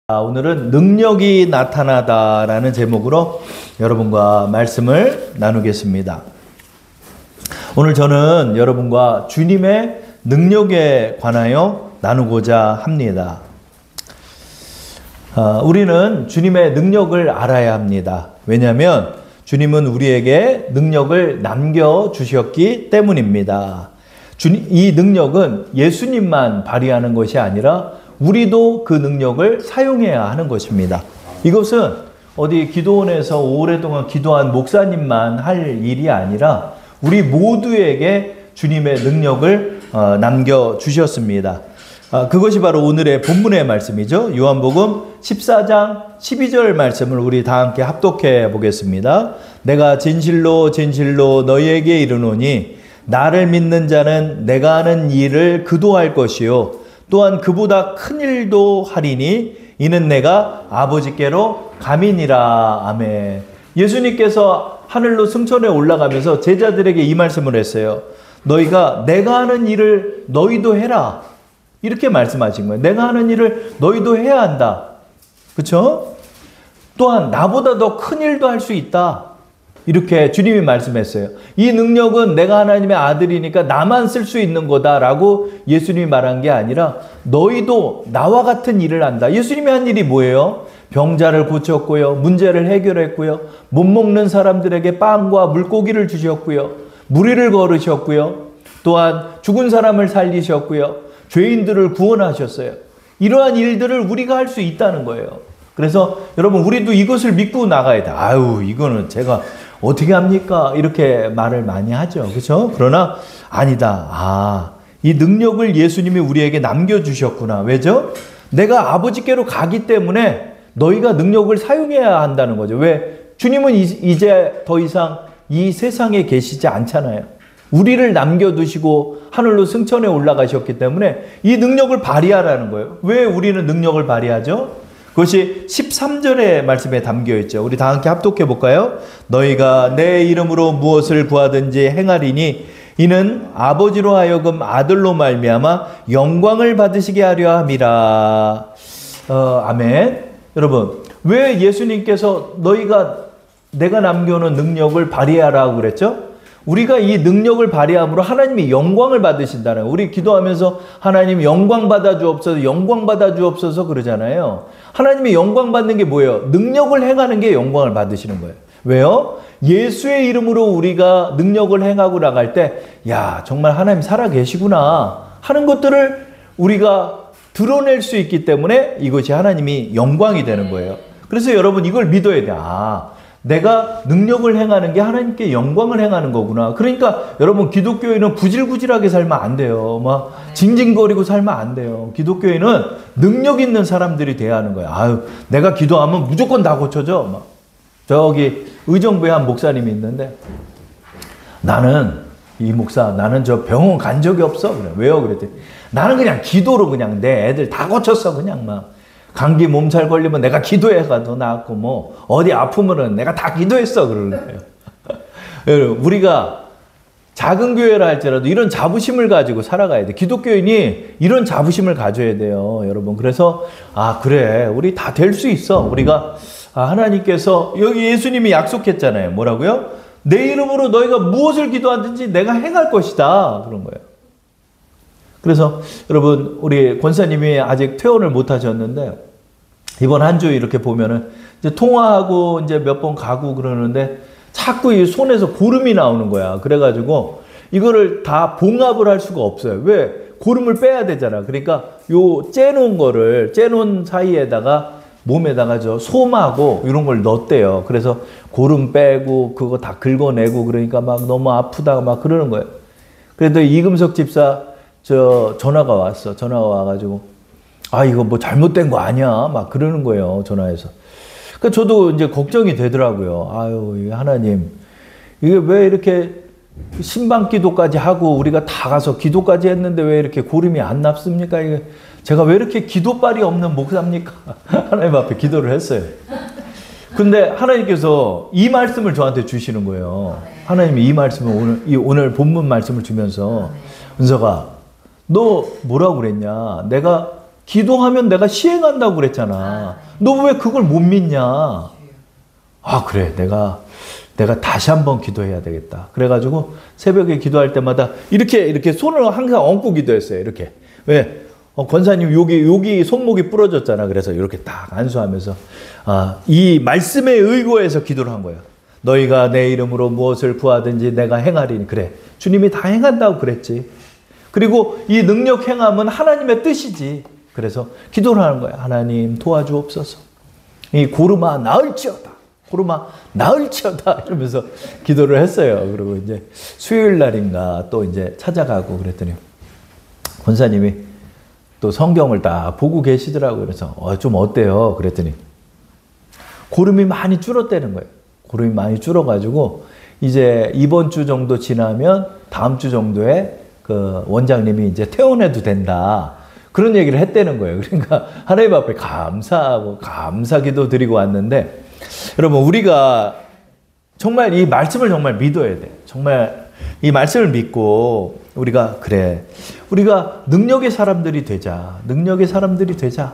오늘은 능력이 나타나다라는 제목으로 여러분과 말씀을 나누겠습니다. 오늘 저는 여러분과 주님의 능력에 관하여 나누고자 합니다. 우리는 주님의 능력을 알아야 합니다. 왜냐하면 주님은 우리에게 능력을 남겨주셨기 때문입니다. 이 능력은 예수님만 발휘하는 것이 아니라 우리도 그 능력을 사용해야 하는 것입니다. 이것은 어디 기도원에서 오랫동안 기도한 목사님만 할 일이 아니라 우리 모두에게 주님의 능력을 남겨주셨습니다. 그것이 바로 오늘의 본문의 말씀이죠. 요한복음 14장 12절 말씀을 우리 다 함께 합독해 보겠습니다. 내가 진실로 진실로 너희에게 이르노니 나를 믿는 자는 내가 하는 일을 그도 할 것이요 또한 그보다 큰 일도 하리니 이는 내가 아버지께로 감이니라. 아멘. 예수님께서 하늘로 승천해 올라가면서 제자들에게 이 말씀을 했어요. 너희가 내가 하는 일을 너희도 해라. 이렇게 말씀하신 거예요. 내가 하는 일을 너희도 해야 한다. 그렇죠? 또한 나보다 더 큰 일도 할 수 있다. 이렇게 주님이 말씀했어요. 이 능력은 내가 하나님의 아들이니까 나만 쓸 수 있는 거다라고 예수님이 말한 게 아니라 너희도 나와 같은 일을 한다. 예수님이 한 일이 뭐예요? 병자를 고쳤고요. 문제를 해결했고요. 못 먹는 사람들에게 빵과 물고기를 주셨고요. 무리를 걸으셨고요. 또한 죽은 사람을 살리셨고요. 죄인들을 구원하셨어요. 이러한 일들을 우리가 할 수 있다는 거예요. 그래서 여러분 우리도 이것을 믿고 나가야 돼. 아유 이거는 제가 어떻게 합니까? 이렇게 말을 많이 하죠. 그렇죠? 그러나 아니다. 이 능력을 예수님이 우리에게 남겨주셨구나. 왜죠? 내가 아버지께로 가기 때문에 너희가 능력을 사용해야 한다는 거죠. 왜? 주님은 이제 더 이상 이 세상에 계시지 않잖아요. 우리를 남겨두시고 하늘로 승천해 올라가셨기 때문에 이 능력을 발휘하라는 거예요. 왜 우리는 능력을 발휘하죠? 그것이 13절의 말씀에 담겨 있죠. 우리 다 함께 합독해 볼까요? 너희가 내 이름으로 무엇을 구하든지 행하리니 이는 아버지로 하여금 아들로 말미암아 영광을 받으시게 하려 함이라. 아멘. 여러분 왜 예수님께서 너희가 내가 남겨놓은 능력을 발휘하라고 그랬죠? 우리가 이 능력을 발휘함으로 하나님이 영광을 받으신다는, 우리 기도하면서 하나님 영광 받아 주옵소서, 영광 받아 주옵소서 그러잖아요. 하나님이 영광 받는 게 뭐예요? 능력을 행하는 게 영광을 받으시는 거예요. 왜요? 예수의 이름으로 우리가 능력을 행하고 나갈 때, 야, 정말 하나님 살아 계시구나 하는 것들을 우리가 드러낼 수 있기 때문에 이것이 하나님이 영광이 되는 거예요. 그래서 여러분 이걸 믿어야 돼. 내가 능력을 행하는 게 하나님께 영광을 행하는 거구나. 그러니까 여러분 기독교인은 구질구질하게 살면 안 돼요. 막 징징거리고 살면 안 돼요. 기독교인은 능력 있는 사람들이 돼야 하는 거예요. 내가 기도하면 무조건 다 고쳐져. 막 저기 의정부에 한 목사님이 있는데 나는 저 병원 간 적이 없어. 그래. 왜요? 그랬더니 나는 그냥 기도로 그냥 내 애들 다 고쳤어. 그냥 막. 감기 몸살 걸리면 내가 기도해가도 나았고 뭐 어디 아프면은 내가 다 기도했어 그러는 거예요. 우리가 작은 교회라 할지라도 이런 자부심을 가지고 살아가야 돼. 기독교인이 이런 자부심을 가져야 돼요, 여러분. 그래서 그래 우리 다 될 수 있어. 우리가 하나님께서 여기 예수님이 약속했잖아요. 뭐라고요? 내 이름으로 너희가 무엇을 기도하든지 내가 행할 것이다 그런 거예요. 그래서 여러분 우리 권사님이 아직 퇴원을 못 하셨는데 이번 한 주 이렇게 보면은 이제 통화하고 이제 몇 번 가고 그러는데 자꾸 이 손에서 고름이 나오는 거야. 그래가지고 이거를 다 봉합을 할 수가 없어요. 왜? 고름을 빼야 되잖아. 그러니까 요 째놓은 사이에다가 몸에다가 저 솜하고 이런 걸 넣었대요. 그래서 고름 빼고 그거 다 긁어내고 그러니까 막 너무 아프다가 막 그러는 거예요. 그래도 이금석 집사 전화가 왔어. 전화가 와가지고, 이거 뭐 잘못된 거 아니야? 막 그러는 거예요. 전화해서. 그러니까 저도 이제 걱정이 되더라고요. 하나님, 이게 왜 이렇게 신방 기도까지 하고 우리가 다 가서 기도까지 했는데 왜 이렇게 고름이 안 납습니까? 이게 제가 왜 이렇게 기도발이 없는 목사입니까? 하나님 앞에 기도를 했어요. 근데 하나님께서 이 말씀을 저한테 주시는 거예요. 하나님이 이 말씀을 오늘 본문 말씀을 주면서 은석아, 너 뭐라고 그랬냐? 내가 기도하면 내가 시행한다고 그랬잖아. 너 왜 그걸 못 믿냐? 아, 그래. 내가 다시 한번 기도해야 되겠다. 그래가지고 새벽에 기도할 때마다 이렇게 손을 항상 얹고 기도했어요. 이렇게. 왜? 권사님 여기 손목이 부러졌잖아. 그래서 이렇게 딱 안수하면서 이 말씀에 의거해서 기도를 한 거예요. 너희가 내 이름으로 무엇을 구하든지 내가 행하리니. 그래. 주님이 다 행한다고 그랬지. 그리고 이 능력 행함은 하나님의 뜻이지. 그래서 기도를 하는 거야. 하나님 도와주옵소서. 이 고르마 나을지어다. 고르마 나을지어다. 이러면서 기도를 했어요. 그리고 이제 수요일 날인가 또 이제 찾아가고 그랬더니 권사님이 또 성경을 딱 보고 계시더라고요. 그래서 좀 어때요? 그랬더니 고름이 많이 줄었다는 거예요. 고름이 많이 줄어가지고 이제 이번 주 정도 지나면 다음 주 정도에 그 원장님이 이제 퇴원해도 된다. 그런 얘기를 했다는 거예요. 그러니까 하나님 앞에 감사하고 감사기도 드리고 왔는데 여러분 우리가 정말 이 말씀을 정말 믿어야 돼. 정말 이 말씀을 믿고 우리가 그래. 우리가 능력의 사람들이 되자. 능력의 사람들이 되자.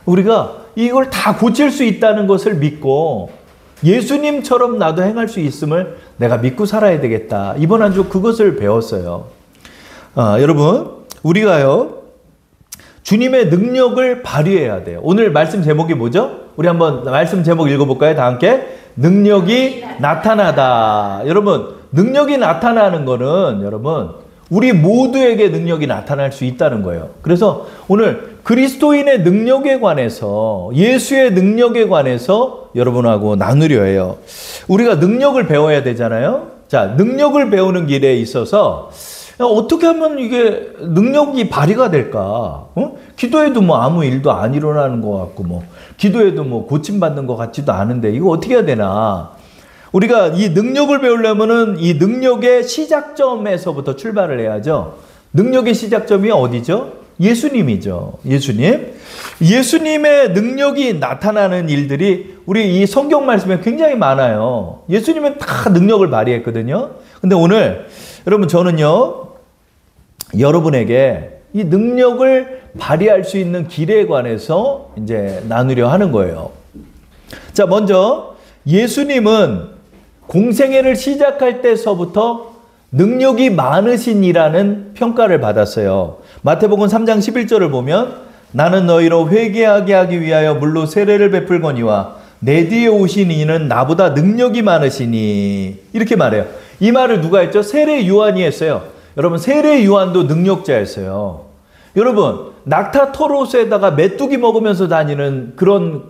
우리가 이걸 다 고칠 수 있다는 것을 믿고 예수님처럼 나도 행할 수 있음을 내가 믿고 살아야 되겠다. 이번 한 주 그것을 배웠어요. 여러분 우리가요 주님의 능력을 발휘해야 돼요. 오늘 말씀 제목이 뭐죠? 우리 한번 말씀 제목 읽어볼까요? 다 함께. 능력이 나타나다. 여러분 능력이 나타나는 거는 여러분 우리 모두에게 능력이 나타날 수 있다는 거예요. 그래서 오늘 그리스도인의 능력에 관해서 예수의 능력에 관해서 여러분하고 나누려 해요. 우리가 능력을 배워야 되잖아요. 자, 능력을 배우는 길에 있어서 어떻게 하면 이게 능력이 발휘가 될까? 기도해도 뭐 아무 일도 안 일어나는 것 같고 기도해도 고침받는 것 같지도 않은데 이거 어떻게 해야 되나? 우리가 이 능력을 배우려면은 이 능력의 시작점에서부터 출발을 해야죠. 능력의 시작점이 어디죠? 예수님이죠. 예수님의 능력이 나타나는 일들이 우리 이 성경 말씀에 굉장히 많아요. 예수님은 다 능력을 발휘했거든요. 근데 오늘 여러분 저는요 여러분에게 이 능력을 발휘할 수 있는 길에 관해서 이제 나누려 하는 거예요. 자, 먼저 예수님은 공생애를 시작할 때서부터 능력이 많으신이라는 평가를 받았어요. 마태복음 3장 11절을 보면 나는 너희로 회개하게 하기 위하여 물로 세례를 베풀거니와 내 뒤에 오신 이는 나보다 능력이 많으시니 이렇게 말해요. 이 말을 누가 했죠? 세례 요한이 했어요. 여러분 세례 요한도 능력자였어요. 여러분 낙타 토롯에다가 메뚜기 먹으면서 다니는 그런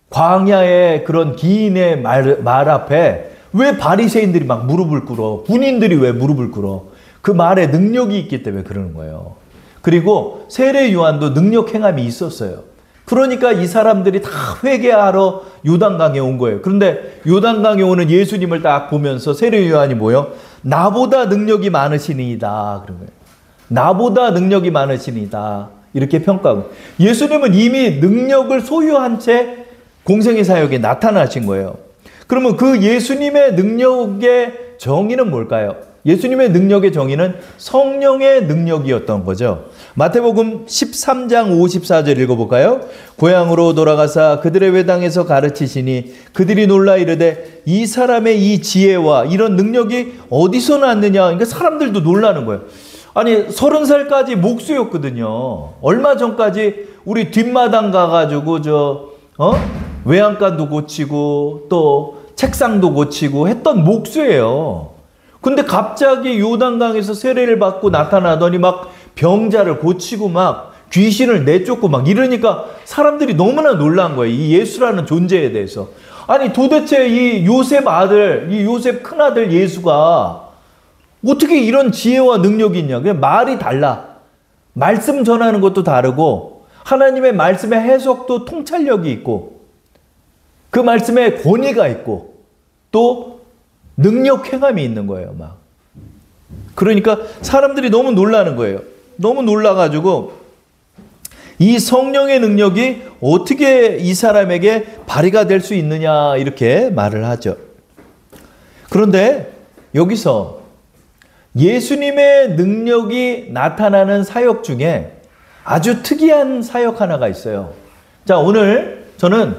광야의 그런 기인의 말 앞에 왜 바리새인들이 막 무릎을 꿇어? 군인들이 왜 무릎을 꿇어? 그 말에 능력이 있기 때문에 그러는 거예요. 그리고 세례 요한도 능력 행함이 있었어요. 그러니까 이 사람들이 다 회개하러 요단강에 온 거예요. 그런데 요단강에 오는 예수님을 딱 보면서 세례 요한이 뭐예요? 나보다 능력이 많으시니이다. 그런 거예요. 나보다 능력이 많으시니이다. 이렇게 평가하고. 예수님은 이미 능력을 소유한 채 공생의 사역에 나타나신 거예요. 그러면 그 예수님의 능력의 정의는 뭘까요? 예수님의 능력의 정의는 성령의 능력이었던 거죠. 마태복음 13장 54절 읽어볼까요? 고향으로 돌아가사 그들의 회당에서 가르치시니 그들이 놀라 이르되 이 사람의 이 지혜와 이런 능력이 어디서 났느냐. 그러니까 사람들도 놀라는 거예요. 아니 30살까지 목수였거든요. 얼마 전까지 우리 뒷마당 가가지고 외양간도 고치고 또 책상도 고치고 했던 목수예요. 근데 갑자기 요단강에서 세례를 받고 나타나더니 막 병자를 고치고 막 귀신을 내쫓고 막 이러니까 사람들이 너무나 놀란 거예요. 이 예수라는 존재에 대해서. 아니 도대체 이 요셉 아들, 이 요셉 큰아들 예수가 어떻게 이런 지혜와 능력이 있냐. 그냥 말이 달라. 말씀 전하는 것도 다르고 하나님의 말씀의 해석도 통찰력이 있고 그 말씀에 권위가 있고 또 능력 행함이 있는 거예요. 막. 그러니까 사람들이 너무 놀라는 거예요. 너무 놀라가지고 이 성령의 능력이 어떻게 이 사람에게 발휘가 될 수 있느냐 이렇게 말을 하죠. 그런데 여기서 예수님의 능력이 나타나는 사역 중에 아주 특이한 사역 하나가 있어요. 자, 오늘 저는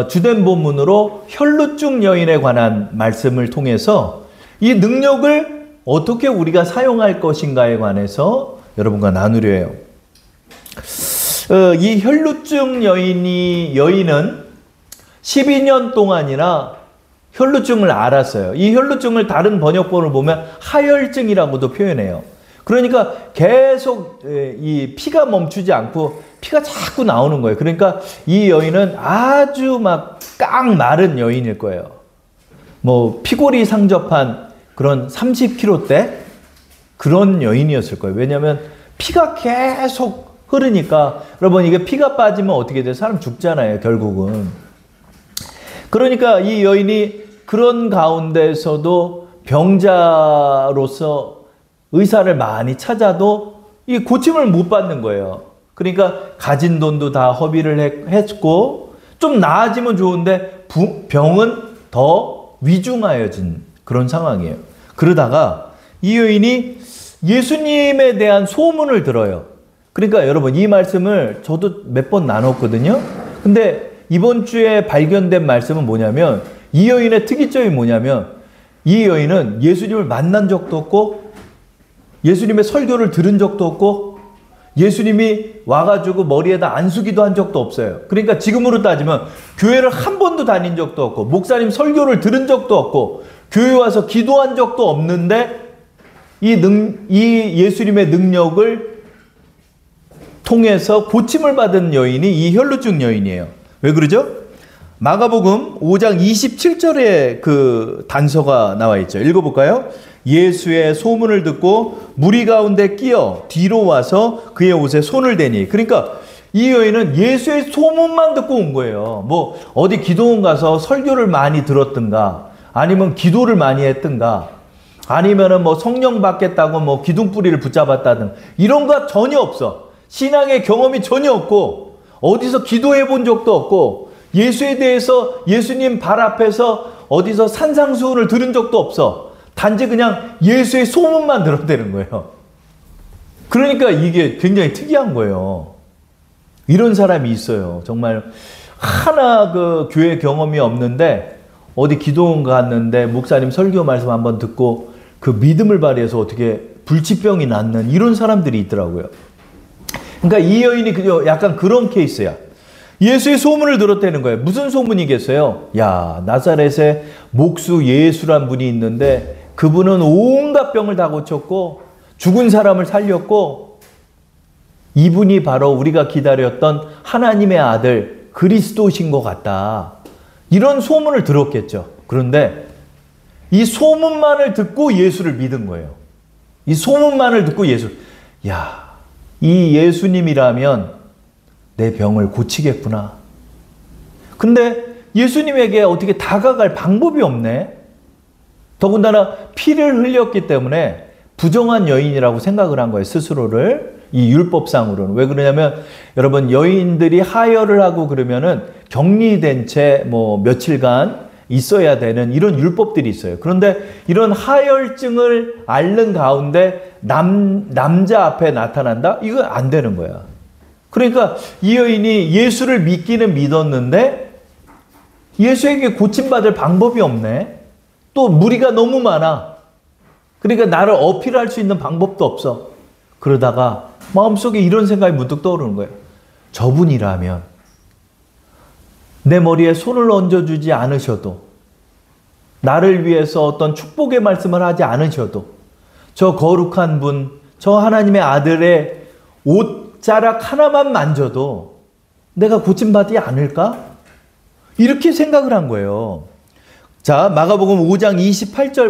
주된 본문으로 혈루증 여인에 관한 말씀을 통해서 이 능력을 어떻게 우리가 사용할 것인가에 관해서 여러분과 나누려 해요. 이 혈루증 여인은 12년 동안이나 혈루증을 앓았어요. 이 혈루증을 다른 번역본을 보면 하혈증이라고도 표현해요. 그러니까 계속 이 피가 멈추지 않고 피가 자꾸 나오는 거예요. 그러니까 이 여인은 아주 막 깡 마른 여인일 거예요. 뭐 피골이 상접한 그런 30kg대 그런 여인이었을 거예요. 왜냐하면 피가 계속 흐르니까 여러분 이게 피가 빠지면 어떻게 돼요? 사람 죽잖아요, 결국은. 그러니까 이 여인이 그런 가운데서도 병자로서 의사를 많이 찾아도 이 고침을 못 받는 거예요. 그러니까 가진 돈도 다 허비를 했고 좀 나아지면 좋은데 병은 더 위중하여진 그런 상황이에요. 그러다가 이 여인이 예수님에 대한 소문을 들어요. 그러니까 여러분 이 말씀을 저도 몇 번 나눴거든요. 근데 이번 주에 발견된 말씀은 뭐냐면 이 여인의 특이점이 뭐냐면 이 여인은 예수님을 만난 적도 없고 예수님의 설교를 들은 적도 없고 예수님이 와가지고 머리에다 안수기도 한 적도 없어요. 그러니까 지금으로 따지면 교회를 한 번도 다닌 적도 없고 목사님 설교를 들은 적도 없고 교회 와서 기도한 적도 없는데 이 예수님의 능력을 통해서 고침을 받은 여인이 이 혈루증 여인이에요. 왜 그러죠? 마가복음 5장 27절에 그 단서가 나와 있죠. 읽어볼까요? 예수의 소문을 듣고 무리 가운데 끼어 뒤로 와서 그의 옷에 손을 대니. 그러니까 이 여인은 예수의 소문만 듣고 온 거예요. 뭐 어디 기도원 가서 설교를 많이 들었든가 아니면 기도를 많이 했든가 아니면은 뭐 성령 받겠다고 뭐 기둥뿌리를 붙잡았다든 이런 거 전혀 없어. 신앙의 경험이 전혀 없고 어디서 기도해 본 적도 없고 예수에 대해서 예수님 발 앞에서 어디서 산상수훈을 들은 적도 없어. 단지 그냥 예수의 소문만 들었다는 거예요. 그러니까 이게 굉장히 특이한 거예요. 이런 사람이 있어요. 정말 하나 그 교회 경험이 없는데 어디 기도원 갔는데 목사님 설교 말씀 한번 듣고 그 믿음을 발휘해서 어떻게 불치병이 낫는 이런 사람들이 있더라고요. 그러니까 이 여인이 약간 그런 케이스야. 예수의 소문을 들었다는 거예요. 무슨 소문이겠어요? 야, 나사렛에 목수 예수란 분이 있는데 그분은 온갖 병을 다 고쳤고 죽은 사람을 살렸고 이분이 바로 우리가 기다렸던 하나님의 아들 그리스도신 것 같다. 이런 소문을 들었겠죠. 그런데 이 소문만을 듣고 예수를 믿은 거예요. 이 소문만을 듣고 야, 이 예수님이라면 내 병을 고치겠구나. 근데 예수님에게 어떻게 다가갈 방법이 없네. 더군다나 피를 흘렸기 때문에 부정한 여인이라고 생각을 한 거예요. 스스로를. 이 율법상으로는. 왜 그러냐면 여러분 여인들이 하혈을 하고 그러면은 격리된 채 뭐 며칠간 있어야 되는 이런 율법들이 있어요. 그런데 이런 하혈증을 앓는 가운데 남자 앞에 나타난다? 이건 안 되는 거야. 그러니까 이 여인이 예수를 믿기는 믿었는데 예수에게 고침받을 방법이 없네. 또 무리가 너무 많아. 그러니까 나를 어필할 수 있는 방법도 없어. 그러다가 마음속에 이런 생각이 문득 떠오르는 거예요. 저분이라면 내 머리에 손을 얹어주지 않으셔도 나를 위해서 어떤 축복의 말씀을 하지 않으셔도 저 거룩한 분, 저 하나님의 아들의 옷자락 하나만 만져도 내가 고침받지 않을까? 이렇게 생각을 한 거예요. 자, 마가복음 5장 28절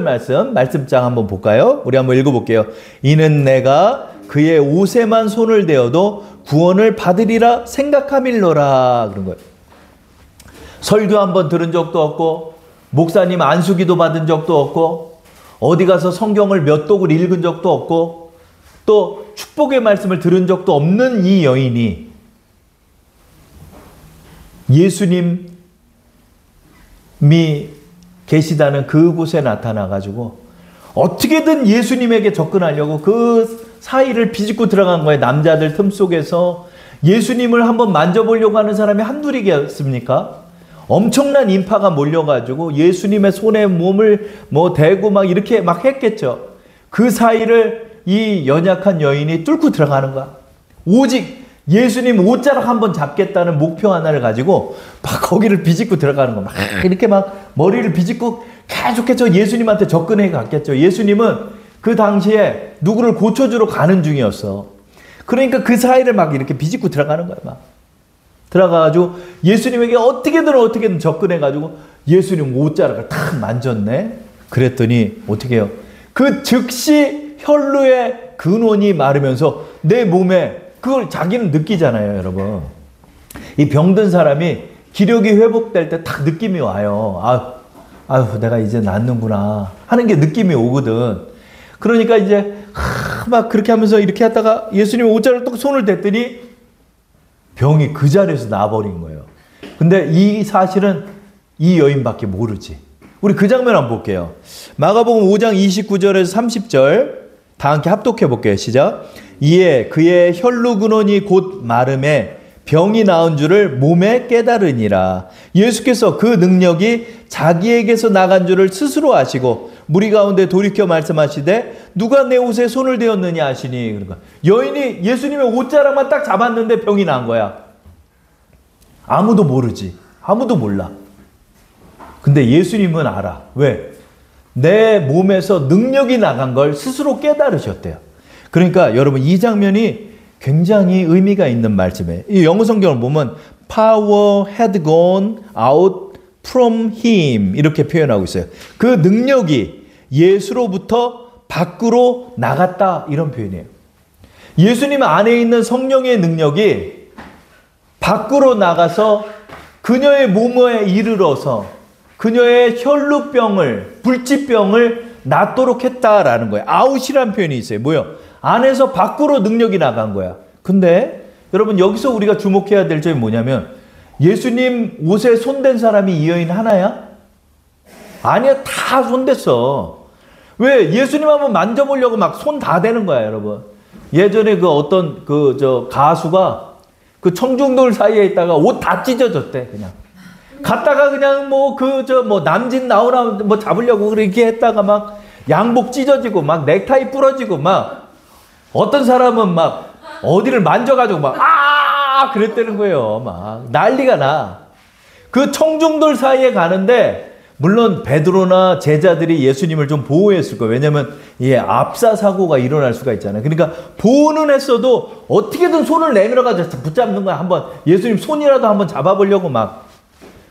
말씀장 한번 볼까요? 우리 한번 읽어볼게요. 이는 내가 그의 옷에만 손을 대어도 구원을 받으리라 생각함일로라. 그런 거예요. 설교 한번 들은 적도 없고 목사님 안수기도 받은 적도 없고 어디 가서 성경을 몇 독을 읽은 적도 없고 또 축복의 말씀을 들은 적도 없는 이 여인이 예수님이 계시다는 그곳에 나타나가지고 어떻게든 예수님에게 접근하려고 그 사이를 비집고 들어간 거예요. 남자들 틈 속에서 예수님을 한번 만져보려고 하는 사람이 한둘이겠습니까? 엄청난 인파가 몰려가지고 예수님의 손에 몸을 대고 막 이렇게 막 했겠죠. 그 사이를 이 연약한 여인이 뚫고 들어가는 거야. 오직 예수님 옷자락 한번 잡겠다는 목표 하나를 가지고 막 거기를 비집고 들어가는 거야. 막 이렇게 막 머리를 비집고 계속해서 예수님한테 접근해 갔겠죠. 예수님은 그 당시에 누구를 고쳐주러 가는 중이었어. 그러니까 그 사이를 막 이렇게 비집고 들어가는 거야. 막 들어가가지고 예수님에게 어떻게든 접근해가지고 예수님 옷자락을 탁 만졌네. 그랬더니 어떻게 해요? 그 즉시 혈루의 근원이 마르면서 내 몸에 그걸 자기는 느끼잖아요, 여러분. 이 병든 사람이 기력이 회복될 때 딱 느낌이 와요. 아유, 내가 이제 낫는구나 하는 게 느낌이 오거든. 그러니까 이제 막 그렇게 하면서 이렇게 하다가 예수님 옷자락을 딱 손을 댔더니 병이 그 자리에서 나아버린 거예요. 근데 이 사실은 이 여인밖에 모르지. 우리 그 장면 한번 볼게요. 마가복음 5장 29절에서 30절 다 함께 합독해 볼게요. 시작. 이에 그의 혈루 근원이 곧 마름에 병이 나은 줄을 몸에 깨달으니라. 예수께서 그 능력이 자기에게서 나간 줄을 스스로 아시고 무리 가운데 돌이켜 말씀하시되 누가 내 옷에 손을 대었느냐 하시니. 그러니까 여인이 예수님의 옷자락만 딱 잡았는데 병이 난 거야. 아무도 모르지. 아무도 몰라. 근데 예수님은 알아. 왜? 내 몸에서 능력이 나간 걸 스스로 깨달으셨대요. 그러니까 여러분 이 장면이 굉장히 의미가 있는 말씀이에요. 이 영어 성경을 보면 power had gone out from him 이렇게 표현하고 있어요. 그 능력이 예수로부터 밖으로 나갔다 이런 표현이에요. 예수님 안에 있는 성령의 능력이 밖으로 나가서 그녀의 몸에 이르러서 그녀의 혈루병을 불치병을 낫도록 했다라는 거예요. 아웃이라는 표현이 있어요. 뭐요? 안에서 밖으로 능력이 나간 거야. 근데 여러분 여기서 우리가 주목해야 될 점이 뭐냐면 예수님 옷에 손댄 사람이 이 여인 하나야? 아니야. 다 손댔어. 왜? 예수님 한번 만져보려고 막 손 다 대는 거야, 여러분. 예전에 그 어떤 가수가 그 청중들 사이에 있다가 옷 다 찢어졌대, 그냥. 갔다가 그냥 남진 나오나 잡으려고 그렇게 했다가 막 양복 찢어지고 막 넥타이 부러지고 막 어떤 사람은 막 어디를 만져가지고 막 그랬다는 거예요. 막 난리가 나. 그 청중들 사이에 가는데 물론 베드로나 제자들이 예수님을 좀 보호했을 거예요. 왜냐하면 압사 사고가 일어날 수가 있잖아요. 그러니까 보호는 했어도 어떻게든 손을 내밀어가지고 붙잡는 거야. 한번 예수님 손이라도 한번 잡아보려고 막.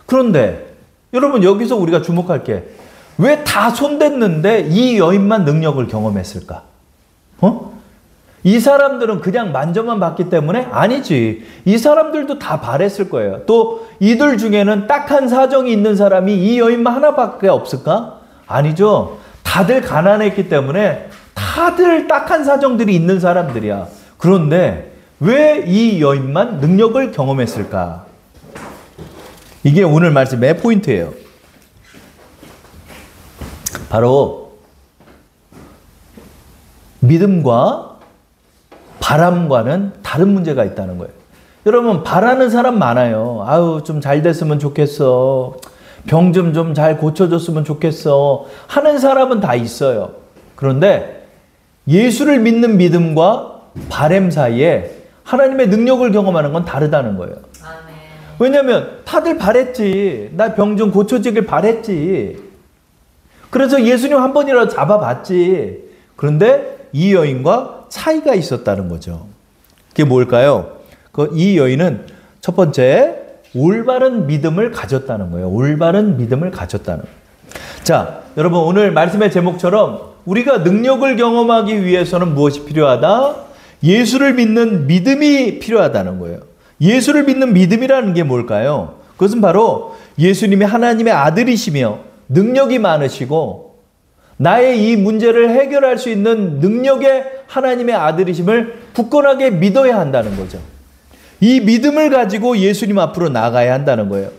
그런데 여러분 여기서 우리가 주목할 게 왜 다 손댔는데 이 여인만 능력을 경험했을까? 이 사람들은 그냥 만져만 봤기 때문에? 아니지. 이 사람들도 다 바랬을 거예요. 또 이들 중에는 딱한 사정이 있는 사람이 이 여인만 하나밖에 없을까? 아니죠. 다들 가난했기 때문에 다들 딱한 사정들이 있는 사람들이야. 그런데 왜 이 여인만 능력을 경험했을까? 이게 오늘 말씀의 포인트예요. 바로 믿음과 바람과는 다른 문제가 있다는 거예요. 여러분 바라는 사람 많아요. 아유 좀 잘 됐으면 좋겠어. 병 좀 잘 고쳐줬으면 좋겠어. 하는 사람은 다 있어요. 그런데 예수를 믿는 믿음과 바람 사이에 하나님의 능력을 경험하는 건 다르다는 거예요. 왜냐하면 다들 바랬지. 나 병 좀 고쳐지길 바랬지. 그래서 예수님 한 번이라도 잡아봤지. 그런데 이 여인과 차이가 있었다는 거죠. 그게 뭘까요? 이 여인은 첫 번째 올바른 믿음을 가졌다는 거예요. 올바른 믿음을 가졌다는 거예요. 자, 여러분 오늘 말씀의 제목처럼 우리가 능력을 경험하기 위해서는 무엇이 필요하다? 예수를 믿는 믿음이 필요하다는 거예요. 예수를 믿는 믿음이라는 게 뭘까요? 그것은 바로 예수님이 하나님의 아들이시며 능력이 많으시고 나의 이 문제를 해결할 수 있는 능력의 하나님의 아들이심을 굳건하게 믿어야 한다는 거죠. 이 믿음을 가지고 예수님 앞으로 나가야 한다는 거예요.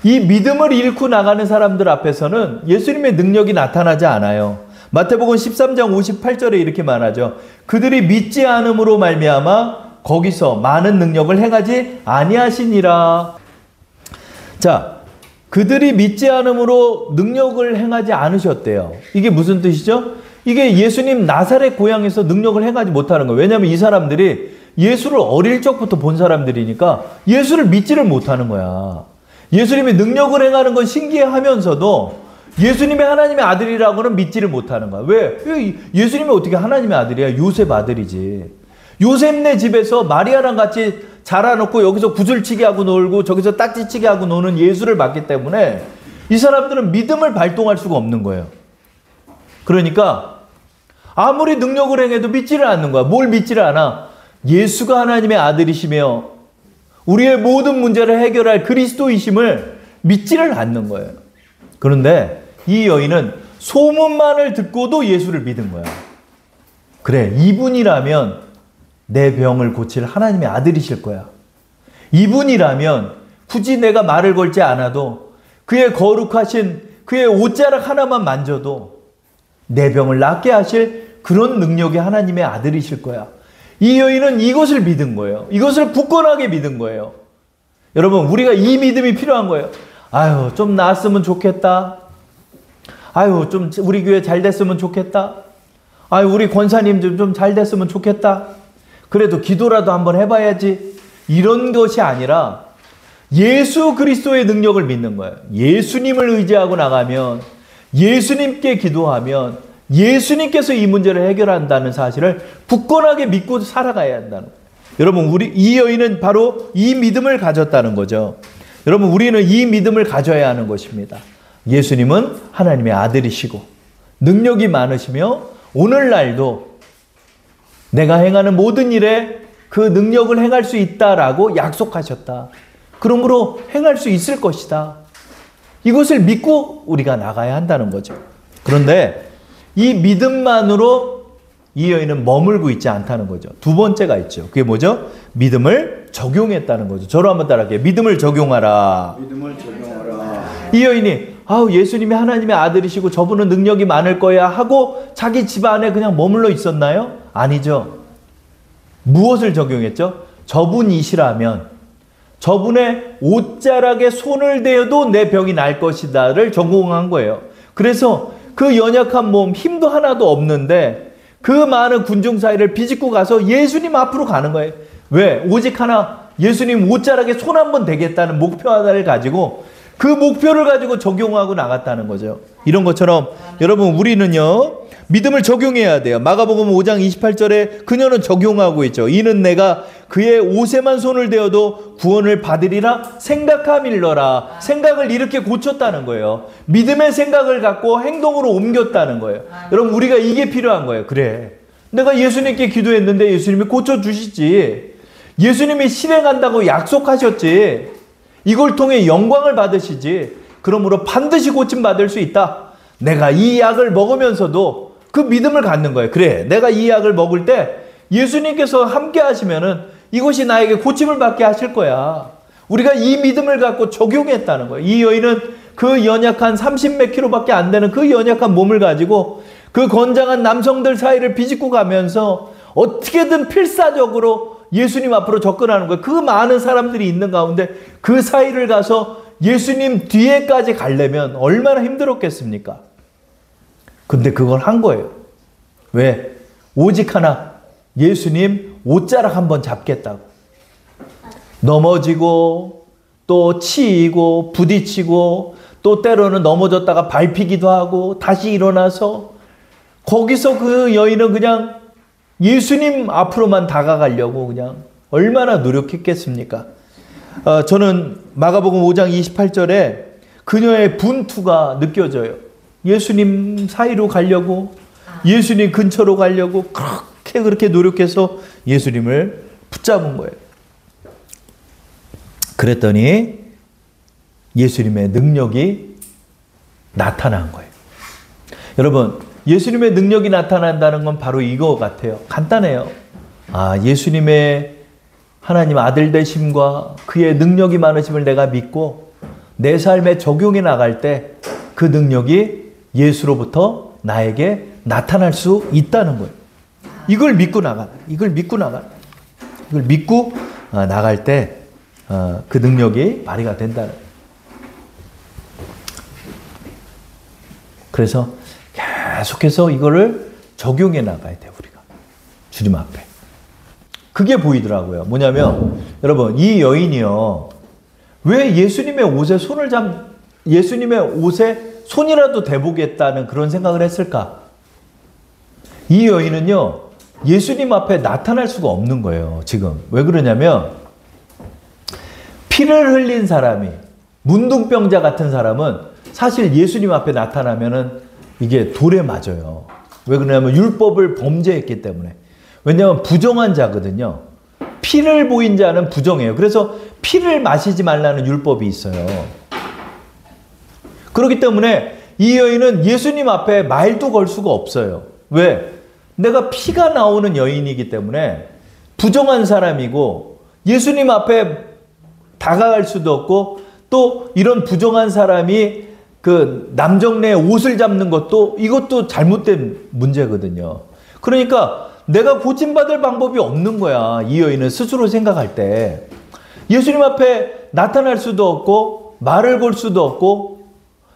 이 믿음을 잃고 나가는 사람들 앞에서는 예수님의 능력이 나타나지 않아요. 마태복음 13장 58절에 이렇게 말하죠. 그들이 믿지 않음으로 말미암아 거기서 많은 능력을 행하지 아니하시니라. 자, 그들이 믿지 않음으로 능력을 행하지 않으셨대요. 이게 무슨 뜻이죠? 이게 예수님 나사렛 고향에서 능력을 행하지 못하는 거예요. 왜냐하면 이 사람들이 예수를 어릴 적부터 본 사람들이니까 예수를 믿지를 못하는 거야. 예수님이 능력을 행하는 건 신기해하면서도 예수님이 하나님의 아들이라고는 믿지를 못하는 거야. 왜? 예수님이 어떻게 하나님의 아들이야? 요셉 아들이지. 요셉네 집에서 마리아랑 같이 자라놓고 여기서 구슬치기 하고 놀고 저기서 딱지치기 하고 노는 예수를 봤기 때문에 이 사람들은 믿음을 발동할 수가 없는 거예요. 그러니까 아무리 능력을 행해도 믿지를 않는 거야. 뭘 믿지를 않아? 예수가 하나님의 아들이시며 우리의 모든 문제를 해결할 그리스도이심을 믿지를 않는 거예요. 그런데 이 여인은 소문만을 듣고도 예수를 믿은 거야. 그래, 이분이라면 내 병을 고칠 하나님의 아들이실 거야. 이분이라면 굳이 내가 말을 걸지 않아도 그의 거룩하신 그의 옷자락 하나만 만져도 내 병을 낫게 하실 그런 능력의 하나님의 아들이실 거야. 이 여인은 이것을 믿은 거예요. 이것을 굳건하게 믿은 거예요. 여러분, 우리가 이 믿음이 필요한 거예요. 아유, 좀 나았으면 좋겠다. 아유, 좀 우리 교회 잘 됐으면 좋겠다. 아유, 우리 권사님 좀 잘 됐으면 좋겠다. 그래도 기도라도 한번 해봐야지. 이런 것이 아니라 예수 그리스도의 능력을 믿는 거예요. 예수님을 의지하고 나가면, 예수님께 기도하면 예수님께서 이 문제를 해결한다는 사실을 굳건하게 믿고 살아가야 한다는 거예요. 여러분, 이 여인은 바로 이 믿음을 가졌다는 거죠. 여러분, 우리는 이 믿음을 가져야 하는 것입니다. 예수님은 하나님의 아들이시고 능력이 많으시며 오늘날도 내가 행하는 모든 일에 그 능력을 행할 수 있다라고 약속하셨다. 그러므로 행할 수 있을 것이다. 이것을 믿고 우리가 나가야 한다는 거죠. 그런데 이 믿음만으로 이 여인은 머물고 있지 않다는 거죠. 두 번째가 있죠. 그게 뭐죠? 믿음을 적용했다는 거죠. 저로 한번 따라할게요. 믿음을 적용하라. 믿음을 적용하라. 이 여인이 예수님이 하나님의 아들이시고 저분은 능력이 많을 거야 하고 자기 집안에 그냥 머물러 있었나요? 아니죠. 무엇을 적용했죠? 저분이시라면 저분의 옷자락에 손을 대어도 내 병이 날 것이다를 적용한 거예요. 그래서 그 연약한 몸, 힘도 하나도 없는데 그 많은 군중 사이를 비집고 가서 예수님 앞으로 가는 거예요. 왜? 오직 하나, 예수님 옷자락에 손 한번 대겠다는 목표 하나를 가지고 그 목표를 가지고 적용하고 나갔다는 거죠. 이런 것처럼 여러분, 우리는요 믿음을 적용해야 돼요. 마가복음 5장 28절에 그녀는 적용하고 있죠. 이는 내가 그의 옷에만 손을 대어도 구원을 받으리라 생각함일러라. 생각을 이렇게 고쳤다는 거예요. 믿음의 생각을 갖고 행동으로 옮겼다는 거예요. 여러분, 우리가 이게 필요한 거예요. 그래, 내가 예수님께 기도했는데 예수님이 고쳐주시지. 예수님이 실행한다고 약속하셨지. 이걸 통해 영광을 받으시지. 그러므로 반드시 고침받을 수 있다. 내가 이 약을 먹으면서도 그 믿음을 갖는 거예요. 그래, 내가 이 약을 먹을 때 예수님께서 함께 하시면은 이것이 나에게 고침을 받게 하실 거야. 우리가 이 믿음을 갖고 적용했다는 거예요. 이 여인은 그 연약한 30몇 킬로밖에 안 되는 그 연약한 몸을 가지고 그 건장한 남성들 사이를 비집고 가면서 어떻게든 필사적으로 예수님 앞으로 접근하는 거예요. 그 많은 사람들이 있는 가운데 그 사이를 가서 예수님 뒤에까지 가려면 얼마나 힘들었겠습니까? 근데 그걸 한 거예요. 왜? 오직 하나, 예수님 옷자락 한번 잡겠다고. 넘어지고 또 치이고 부딪히고 또 때로는 넘어졌다가 밟히기도 하고 다시 일어나서 거기서 그 여인은 그냥 예수님 앞으로만 다가가려고 그냥 얼마나 노력했겠습니까? 저는 마가복음 5장 28절에 그녀의 분투가 느껴져요. 예수님 사이로 가려고, 예수님 근처로 가려고 그렇게 노력해서 예수님을 붙잡은 거예요. 그랬더니 예수님의 능력이 나타난 거예요. 여러분, 예수님의 능력이 나타난다는 건 바로 이거 같아요. 간단해요. 예수님의 하나님 아들 되심과 그의 능력이 많으심을 내가 믿고 내 삶에 적용해 나갈 때 그 능력이 예수로부터 나에게 나타날 수 있다는 거예요. 이걸 믿고 나가. 이걸 믿고 나가. 이걸 믿고 나갈 때 그 능력이 발휘가 된다는 거예요. 그래서 계속해서 이거를 적용해 나가야 돼요, 우리가. 주님 앞에. 그게 보이더라고요. 뭐냐면, 여러분, 이 여인이요. 왜 예수님의 옷에 예수님의 옷에 손이라도 대보겠다는 그런 생각을 했을까? 이 여인은요, 예수님 앞에 나타날 수가 없는 거예요, 지금. 왜 그러냐면, 피를 흘린 사람이, 문둥병자 같은 사람은 사실 예수님 앞에 나타나면은 이게 돌에 맞아요. 왜 그러냐면 율법을 범죄했기 때문에. 왜냐하면 부정한 자거든요. 피를 보인 자는 부정해요. 그래서 피를 마시지 말라는 율법이 있어요. 그렇기 때문에 이 여인은 예수님 앞에 말도 걸 수가 없어요. 왜? 내가 피가 나오는 여인이기 때문에 부정한 사람이고 예수님 앞에 다가갈 수도 없고 또 이런 부정한 사람이 그 남정네의 옷을 잡는 것도 이것도 잘못된 문제거든요. 그러니까 내가 고침받을 방법이 없는 거야. 이 여인은 스스로 생각할 때. 예수님 앞에 나타날 수도 없고 말을 걸 수도 없고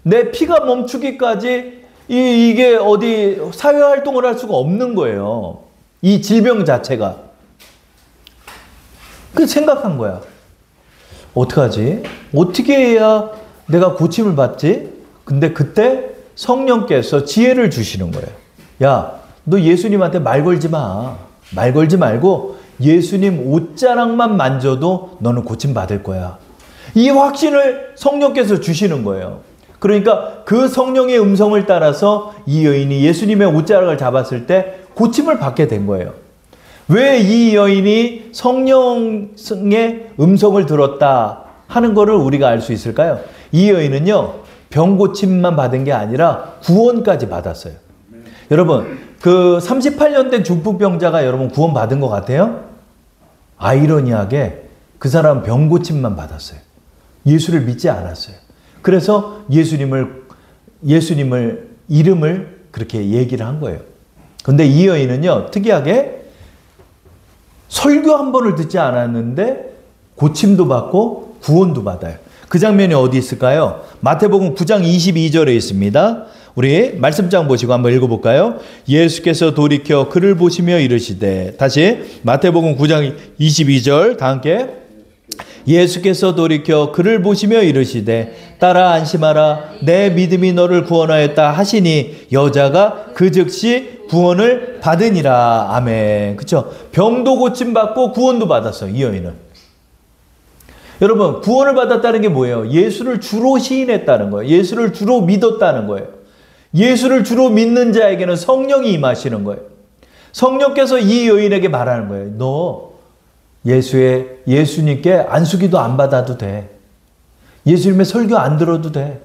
내 피가 멈추기까지 이게 어디 사회활동을 할 수가 없는 거예요. 이 질병 자체가. 그 생각한 거야. 어떡하지? 어떻게 해야 내가 고침을 받지? 근데 그때 성령께서 지혜를 주시는 거예요. 야, 너 예수님한테 말 걸지 마. 말 걸지 말고 예수님 옷자락만 만져도 너는 고침 받을 거야. 이 확신을 성령께서 주시는 거예요. 그러니까 그 성령의 음성을 따라서 이 여인이 예수님의 옷자락을 잡았을 때 고침을 받게 된 거예요. 왜 이 여인이 성령의 음성을 들었다 하는 것을 우리가 알 수 있을까요? 이 여인은요, 병 고침만 받은 게 아니라 구원까지 받았어요. 여러분, 그 38년 된 중풍병자가 여러분 구원 받은 것 같아요? 아이러니하게 그 사람은 병 고침만 받았어요. 예수를 믿지 않았어요. 그래서 예수님을 이름을 그렇게 얘기를 한 거예요. 근데 이 여인은요, 특이하게 설교 한 번을 듣지 않았는데 고침도 받고 구원도 받아요. 그 장면이 어디 있을까요? 마태복음 9장 22절에 있습니다. 우리 말씀장 보시고 한번 읽어볼까요? 예수께서 돌이켜 그를 보시며 이르시되, 다시 마태복음 9장 22절 다 함께. 예수께서 돌이켜 그를 보시며 이르시되 따라 안심하라, 내 믿음이 너를 구원하였다 하시니 여자가 그 즉시 구원을 받으니라. 아멘. 그쵸? 병도 고침받고 구원도 받았어요, 이 여인은. 여러분, 구원을 받았다는 게 뭐예요? 예수를 주로 시인했다는 거예요. 예수를 주로 믿었다는 거예요. 예수를 주로 믿는 자에게는 성령이 임하시는 거예요. 성령께서 이 여인에게 말하는 거예요. 너 예수님께 안수기도 안 받아도 돼. 예수님의 설교 안 들어도 돼.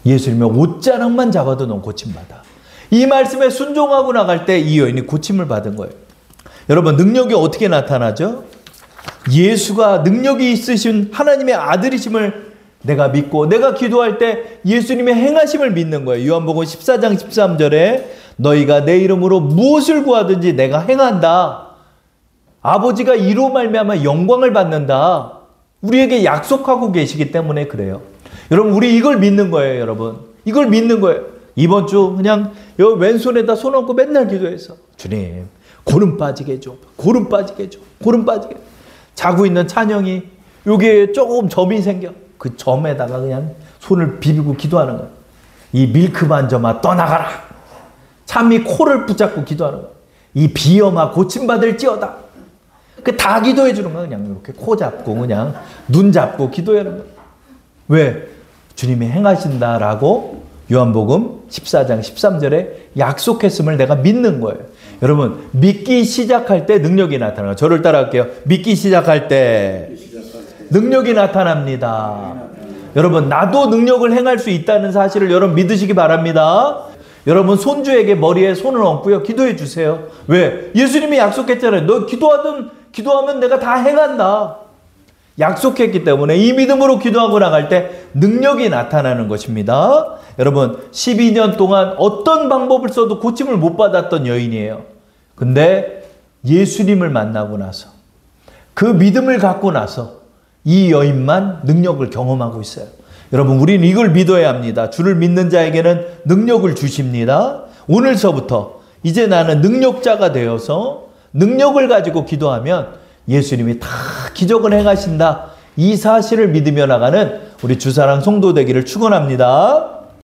예수님의 옷자락만 잡아도 넌 고침받아. 이 말씀에 순종하고 나갈 때 이 여인이 고침을 받은 거예요. 여러분, 능력이 어떻게 나타나죠? 예수가 능력이 있으신 하나님의 아들이심을 내가 믿고 내가 기도할 때 예수님의 행하심을 믿는 거예요. 요한복음 14장 13절에 너희가 내 이름으로 무엇을 구하든지 내가 행한다. 아버지가 이로 말미암아 영광을 받는다. 우리에게 약속하고 계시기 때문에 그래요. 여러분, 우리 이걸 믿는 거예요, 여러분. 이걸 믿는 거예요. 이번 주 그냥 왼손에다 손 얹고 맨날 기도해서 주님, 고름 빠지게 해줘. 고름 빠지게 해줘. 고름 빠지게 해줘. 자고 있는 찬영이 여기에 조금 점이 생겨. 그 점에다가 그냥 손을 비비고 기도하는 거예요. 이 밀크만 점아 떠나가라. 참이 코를 붙잡고 기도하는 거예요. 이 비염아 고침받을지어다. 그 다 기도해 주는 거야. 그냥 이렇게 코 잡고 그냥 눈 잡고 기도하는 거야. 왜? 주님이 행하신다라고 요한복음 14장 13절에 약속했음을 내가 믿는 거예요. 여러분, 믿기 시작할 때 능력이 나타나요. 저를 따라할게요. 믿기 시작할 때 능력이 나타납니다. 여러분, 나도 능력을 행할 수 있다는 사실을 여러분 믿으시기 바랍니다. 여러분, 손주에게 머리에 손을 얹고요, 기도해 주세요. 왜? 예수님이 약속했잖아요. 너 기도하면 내가 다 행한다. 약속했기 때문에 이 믿음으로 기도하고 나갈 때 능력이 나타나는 것입니다. 여러분 12년 동안 어떤 방법을 써도 고침을 못 받았던 여인이에요. 근데 예수님을 만나고 나서 그 믿음을 갖고 나서 이 여인만 능력을 경험하고 있어요. 여러분 우리는 이걸 믿어야 합니다. 주를 믿는 자에게는 능력을 주십니다. 오늘서부터 이제 나는 능력자가 되어서 능력을 가지고 기도하면 예수님이 다 기적을 행하신다. 이 사실을 믿으며 나가는 우리 주사랑 성도 되기를 축원합니다.